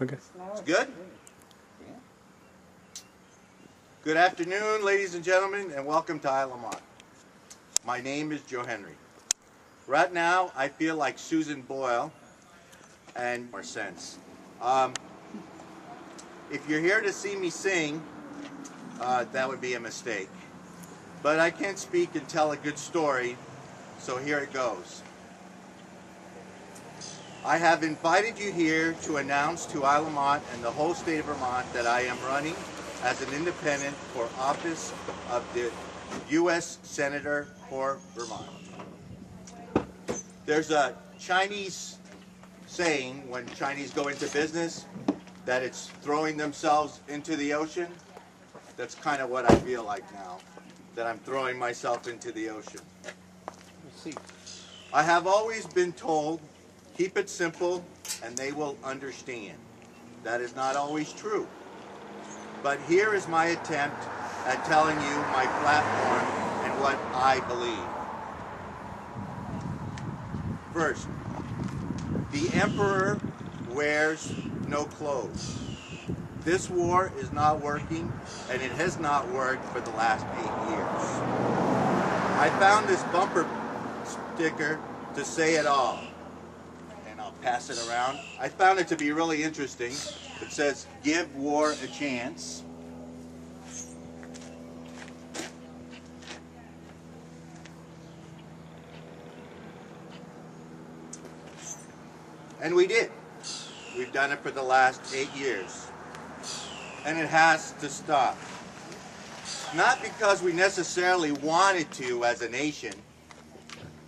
Okay. It's good? Good afternoon, ladies and gentlemen, and welcome to Motte. My name is Johenry. Right now, I feel like Susan Boyle, and more sense. If you're here to see me sing, that would be a mistake. But I can speak and tell a good story, so here it goes. I have invited you here to announce to Motte and the whole state of Vermont that I am running as an independent for office of the U.S. Senator for Vermont. There's a Chinese saying when Chinese go into business that it's throwing themselves into the ocean. That's kind of what I feel like now, that I'm throwing myself into the ocean. I have always been told, keep it simple and they will understand. That is not always true. But here is my attempt at telling you my platform and what I believe. First, the emperor wears no clothes. This war is not working, and it has not worked for the last 8 years. I found this bumper sticker to say it all. I'll pass it around. I found it to be really interesting. It says, give war a chance. And we did. We've done it for the last 8 years. And it has to stop. Not because we necessarily wanted to as a nation,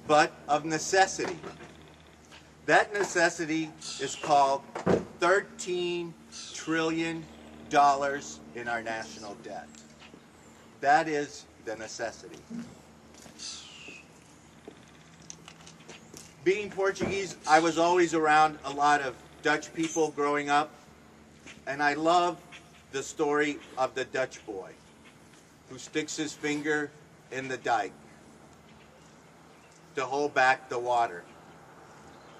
but of necessity. That necessity is called $13 trillion in our national debt. That is the necessity. Being Portuguese, I was always around a lot of Dutch people growing up, and I love the story of the Dutch boy who sticks his finger in the dike to hold back the water.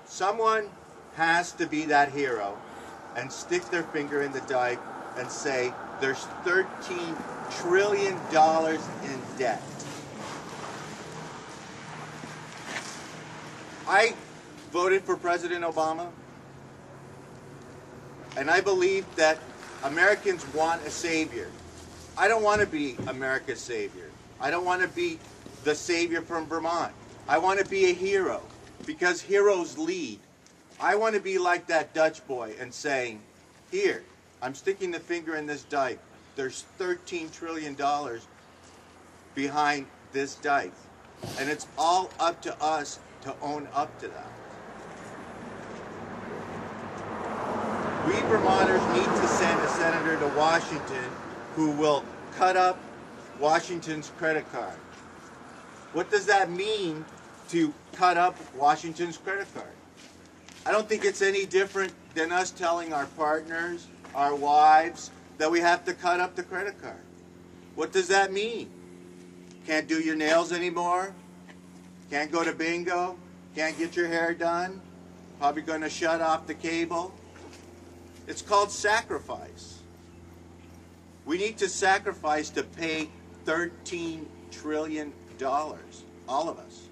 Someone has to be that hero and stick their finger in the dike and say, there's $13 trillion in debt. I voted for President Obama, and I believe that Americans want a savior. I don't want to be America's savior. I don't want to be the savior from Vermont. I want to be a hero. Because heroes lead. I want to be like that Dutch boy and saying, here, I'm sticking the finger in this dike. There's $13 trillion behind this dike. And it's all up to us to own up to that. We Vermonters need to send a senator to Washington who will cut up Washington's credit card. What does that mean to cut up Washington's credit card? I don't think it's any different than us telling our partners, our wives, that we have to cut up the credit card. What does that mean? Can't do your nails anymore? Can't go to bingo? Can't get your hair done? Probably going to shut off the cable? It's called sacrifice. We need to sacrifice to pay $13 trillion, all of us.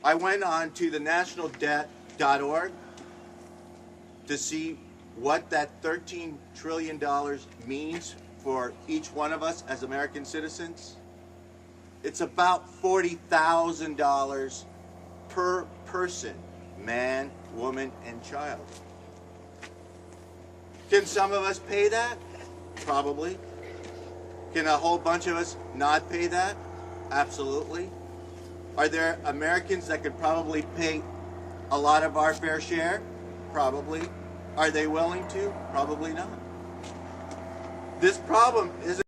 I went on to the nationaldebt.org to see what that $13 trillion means for each one of us as American citizens. It's about $40,000 per person, man, woman, and child. Can some of us pay that? Probably. Can a whole bunch of us not pay that? Absolutely. Are there Americans that could probably pay a lot of our fair share? Probably. Are they willing to? Probably not. This problem isn't